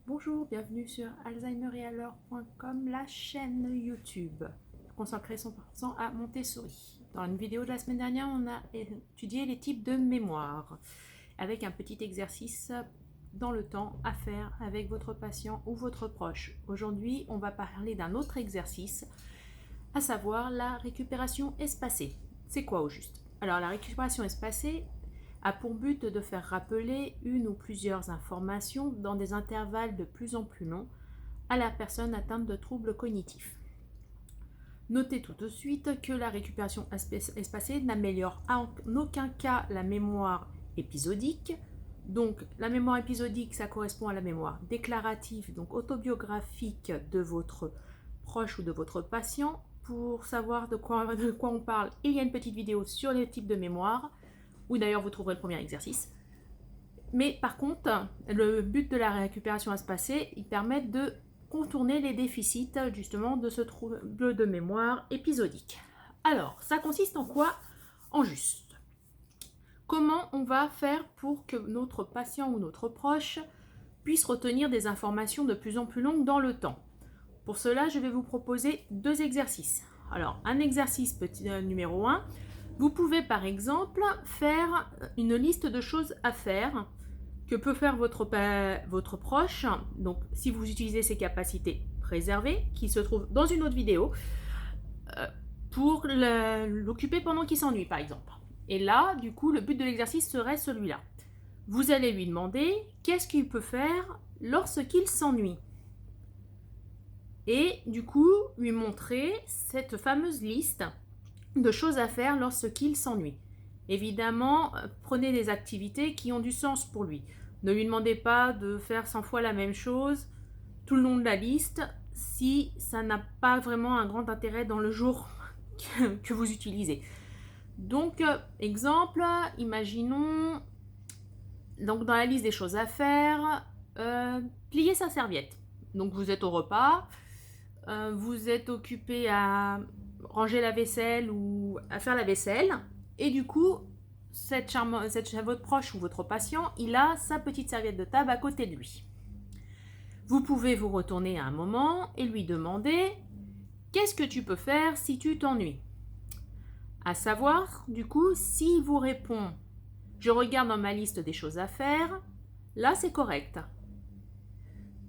Bonjour, bienvenue sur alzheimeretalors.com, la chaîne YouTube consacrée 100% à Montessori. Dans une vidéo de la semaine dernière, on a étudié les types de mémoire avec un petit exercice dans le temps à faire avec votre patient ou votre proche. Aujourd'hui, on va parler d'un autre exercice, à savoir la récupération espacée. C'est quoi au juste? Alors, la récupération espacée a pour but de faire rappeler une ou plusieurs informations dans des intervalles de plus en plus longs à la personne atteinte de troubles cognitifs. Notez tout de suite que la récupération espacée n'améliore en aucun cas la mémoire épisodique. Donc la mémoire épisodique, ça correspond à la mémoire déclarative, donc autobiographique de votre proche ou de votre patient. Pour savoir de quoi on parle, il y a une petite vidéo sur les types de mémoire, où d'ailleurs vous trouverez le premier exercice. Mais par contre, le but de la récupération espacée, il permet de contourner les déficits justement de ce trouble de mémoire épisodique. Alors, ça consiste en quoi? En juste. Comment on va faire pour que notre patient ou notre proche puisse retenir des informations de plus en plus longues dans le temps? Pour cela, je vais vous proposer deux exercices. Alors, un exercice numéro 1, vous pouvez par exemple faire une liste de choses à faire que peut faire votre proche. Donc si vous utilisez ses capacités préservées, qui se trouvent dans une autre vidéo, pour l'occuper pendant qu'il s'ennuie par exemple. Et là, du coup, le but de l'exercice serait celui-là. Vous allez lui demander qu'est-ce qu'il peut faire lorsqu'il s'ennuie. Et du coup, lui montrer cette fameuse liste de choses à faire lorsqu'il s'ennuie. Évidemment, prenez des activités qui ont du sens pour lui. Ne lui demandez pas de faire 100 fois la même chose tout le long de la liste si ça n'a pas vraiment un grand intérêt dans le jour que vous utilisez. Donc, exemple, imaginons, donc dans la liste des choses à faire, plier sa serviette. Donc vous êtes au repas, vous êtes occupé à ranger la vaisselle ou à faire la vaisselle, et du coup, votre proche ou votre patient, il a sa petite serviette de table à côté de lui. Vous pouvez vous retourner à un moment et lui demander « Qu'est-ce que tu peux faire si tu t'ennuies ?» À savoir, du coup, s'il vous répond « Je regarde dans ma liste des choses à faire », là c'est correct.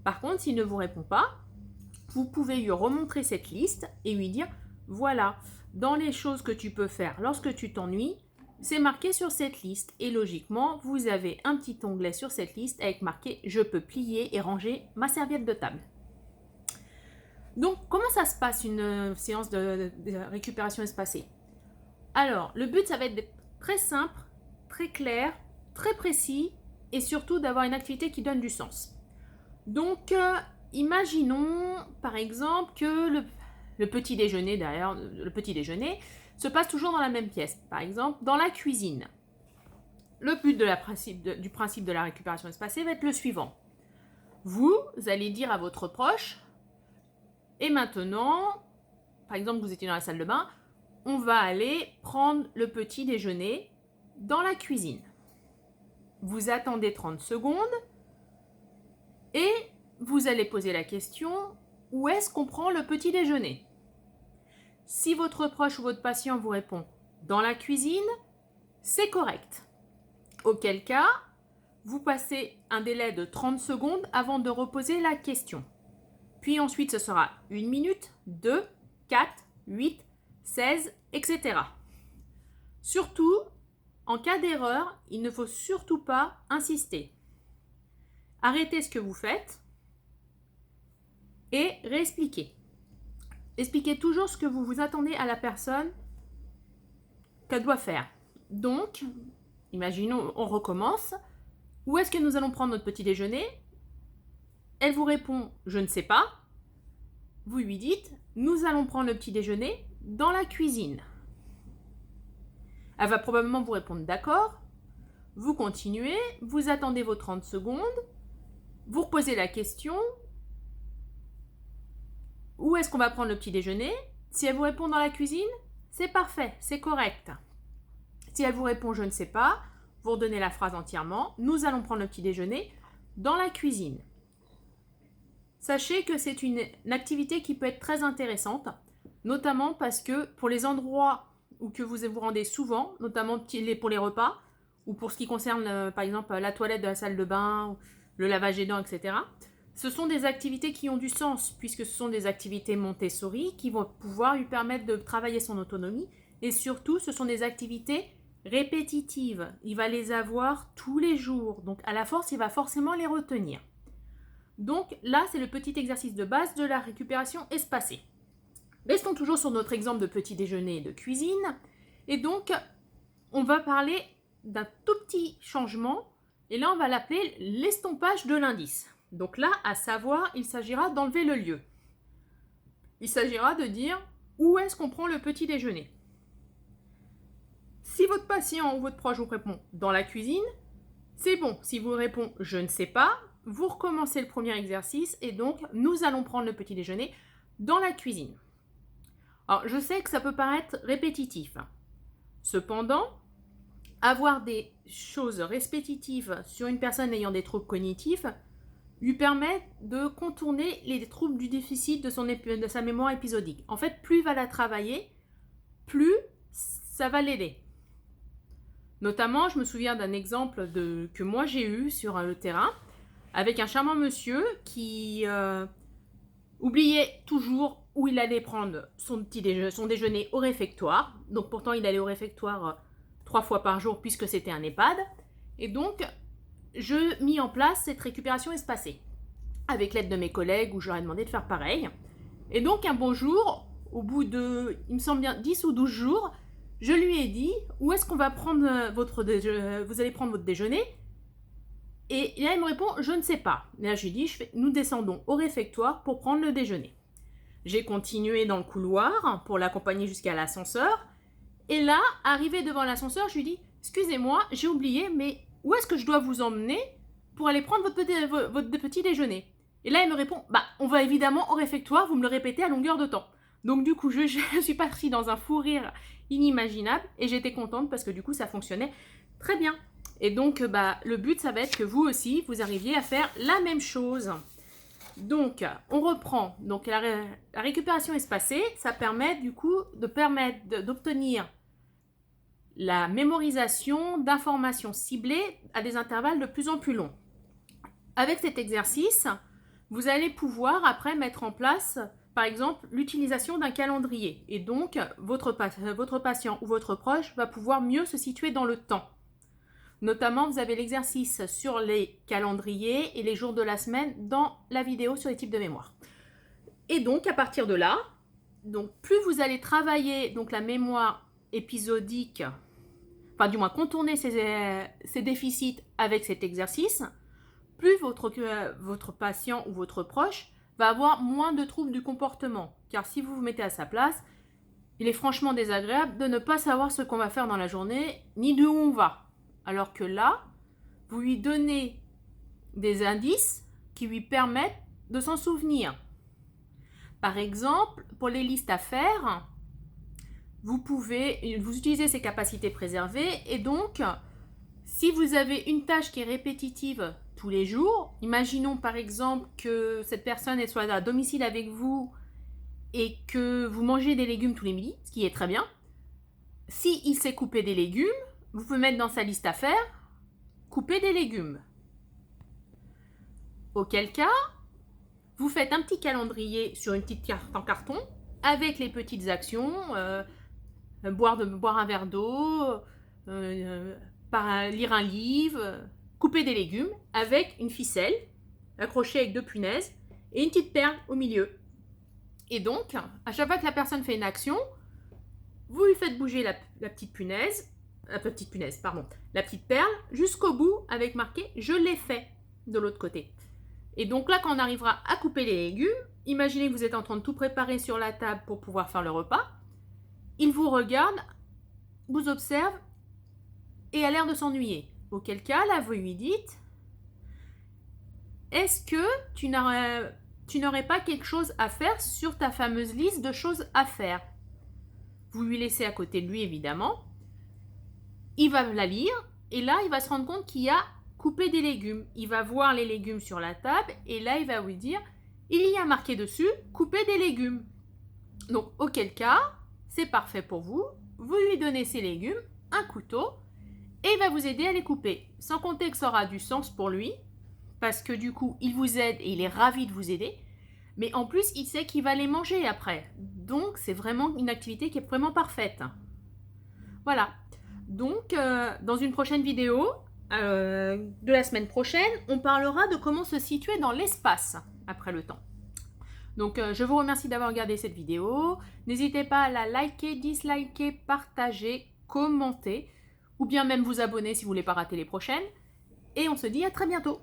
Par contre, s'il ne vous répond pas, vous pouvez lui remontrer cette liste et lui dire « Voilà, dans les choses que tu peux faire lorsque tu t'ennuies, c'est marqué sur cette liste. Et logiquement, vous avez un petit onglet sur cette liste avec marqué « Je peux plier et ranger ma serviette de table ». Donc, comment ça se passe une séance de récupération espacée? Alors, le but, ça va être d'être très simple, très clair, très précis et surtout d'avoir une activité qui donne du sens. Donc, imaginons par exemple que le petit déjeuner, d'ailleurs, le petit déjeuner se passe toujours dans la même pièce, par exemple dans la cuisine. Le but du principe de la récupération espacée va être le suivant. Vous allez dire à votre proche, et maintenant, par exemple vous étiez dans la salle de bain, on va aller prendre le petit déjeuner dans la cuisine. Vous attendez 30 secondes et vous allez poser la question, où est-ce qu'on prend le petit déjeuner? Si votre proche ou votre patient vous répond dans la cuisine, c'est correct. Auquel cas, vous passez un délai de 30 secondes avant de reposer la question. Puis ensuite, ce sera 1 minute, 2, 4, 8, 16, etc. Surtout, en cas d'erreur, il ne faut surtout pas insister. Arrêtez ce que vous faites et réexpliquez. Expliquez toujours ce que vous vous attendez à la personne qu'elle doit faire. Donc, imaginons, on recommence. Où est-ce que nous allons prendre notre petit déjeuner? Elle vous répond, je ne sais pas. Vous lui dites, nous allons prendre le petit déjeuner dans la cuisine. Elle va probablement vous répondre d'accord. Vous continuez, vous attendez vos 30 secondes, vous reposez la question. Où est-ce qu'on va prendre le petit déjeuner? Si elle vous répond dans la cuisine, c'est parfait, c'est correct. Si elle vous répond je ne sais pas, vous redonnez la phrase entièrement. Nous allons prendre le petit déjeuner dans la cuisine. Sachez que c'est une activité qui peut être très intéressante, notamment parce que pour les endroits où que vous vous rendez souvent, notamment pour les repas, ou pour ce qui concerne par exemple la toilette de la salle de bain, le lavage des dents, etc., ce sont des activités qui ont du sens, puisque ce sont des activités Montessori qui vont pouvoir lui permettre de travailler son autonomie, et surtout ce sont des activités répétitives. Il va les avoir tous les jours, donc à la force il va forcément les retenir. Donc là c'est le petit exercice de base de la récupération espacée. Restons toujours sur notre exemple de petit déjeuner et de cuisine, et donc on va parler d'un tout petit changement, et là on va l'appeler l'estompage de l'indice. Donc là, à savoir, il s'agira d'enlever le lieu. Il s'agira de dire où est-ce qu'on prend le petit déjeuner. Si votre patient ou votre proche vous répond dans la cuisine, c'est bon. Si vous répond je ne sais pas, vous recommencez le premier exercice et donc nous allons prendre le petit déjeuner dans la cuisine. Alors je sais que ça peut paraître répétitif. Cependant, avoir des choses répétitives sur une personne ayant des troubles cognitifs lui permet de contourner les troubles du déficit de sa mémoire épisodique. En fait, plus il va la travailler, plus ça va l'aider. Notamment, je me souviens d'un exemple que moi j'ai eu sur le terrain, avec un charmant monsieur qui oubliait toujours où il allait prendre son déjeuner au réfectoire. Donc pourtant, il allait au réfectoire 3 fois par jour puisque c'était un EHPAD. Et donc, je mis en place cette récupération espacée, avec l'aide de mes collègues où je leur ai demandé de faire pareil. Et donc un bon jour, au bout de, il me semble bien, 10 ou 12 jours, je lui ai dit, où est-ce qu'on va prendre vous allez prendre votre déjeuner? Et là, il me répond, je ne sais pas. Et là, je lui ai dit, nous descendons au réfectoire pour prendre le déjeuner. J'ai continué dans le couloir pour l'accompagner jusqu'à l'ascenseur. Et là, arrivé devant l'ascenseur, je lui dis, excusez-moi, j'ai oublié, mais où est-ce que je dois vous emmener pour aller prendre votre petit déjeuner? Et là, il me répond, on va évidemment au réfectoire, vous me le répétez à longueur de temps. Donc du coup, je suis partie dans un fou rire inimaginable et j'étais contente parce que du coup, ça fonctionnait très bien. Et donc, le but, ça va être que vous aussi, vous arriviez à faire la même chose. Donc, on reprend. Donc, la récupération espacée, ça permet du coup d'obtenir la mémorisation d'informations ciblées à des intervalles de plus en plus longs. Avec cet exercice, vous allez pouvoir après mettre en place, par exemple, l'utilisation d'un calendrier. Et donc, votre patient ou votre proche va pouvoir mieux se situer dans le temps. Notamment, vous avez l'exercice sur les calendriers et les jours de la semaine dans la vidéo sur les types de mémoire. Et donc, à partir de là, donc, plus vous allez travailler donc, la mémoire épisodique, enfin du moins contourner ces déficits avec cet exercice, plus votre patient ou votre proche va avoir moins de troubles du comportement. Car si vous vous mettez à sa place, il est franchement désagréable de ne pas savoir ce qu'on va faire dans la journée, ni d'où on va. Alors que là, vous lui donnez des indices qui lui permettent de s'en souvenir. Par exemple, pour les listes à faire, vous utilisez ces capacités préservées et donc, si vous avez une tâche qui est répétitive tous les jours, imaginons par exemple que cette personne soit à domicile avec vous et que vous mangez des légumes tous les midis, ce qui est très bien. Si il sait couper des légumes, vous pouvez mettre dans sa liste à faire couper des légumes. Auquel cas, vous faites un petit calendrier sur une petite carte en carton avec les petites actions, boire un verre d'eau, lire un livre, couper des légumes avec une ficelle accrochée avec 2 punaises et une petite perle au milieu. Et donc, à chaque fois que la personne fait une action, vous lui faites bouger la petite perle jusqu'au bout avec marqué « Je l'ai fait » de l'autre côté. Et donc là, quand on arrivera à couper les légumes, imaginez que vous êtes en train de tout préparer sur la table pour pouvoir faire le repas. Il vous regarde, vous observe et a l'air de s'ennuyer. Auquel cas, là, vous lui dites « Est-ce que tu n'aurais pas quelque chose à faire sur ta fameuse liste de choses à faire ?» Vous lui laissez à côté de lui, évidemment. Il va la lire et là, il va se rendre compte qu'il y a coupé des légumes. Il va voir les légumes sur la table et là, il va vous dire il y a marqué dessus « couper des légumes ». Donc, auquel cas, c'est parfait pour vous. Vous lui donnez ses légumes, un couteau, et il va vous aider à les couper. Sans compter que ça aura du sens pour lui, parce que du coup, il vous aide et il est ravi de vous aider. Mais en plus, il sait qu'il va les manger après. Donc, c'est vraiment une activité qui est vraiment parfaite. Voilà. Donc, dans une prochaine vidéo de la semaine prochaine, on parlera de comment se situer dans l'espace après le temps. Donc, je vous remercie d'avoir regardé cette vidéo. N'hésitez pas à la liker, disliker, partager, commenter, ou bien même vous abonner si vous ne voulez pas rater les prochaines. Et on se dit à très bientôt.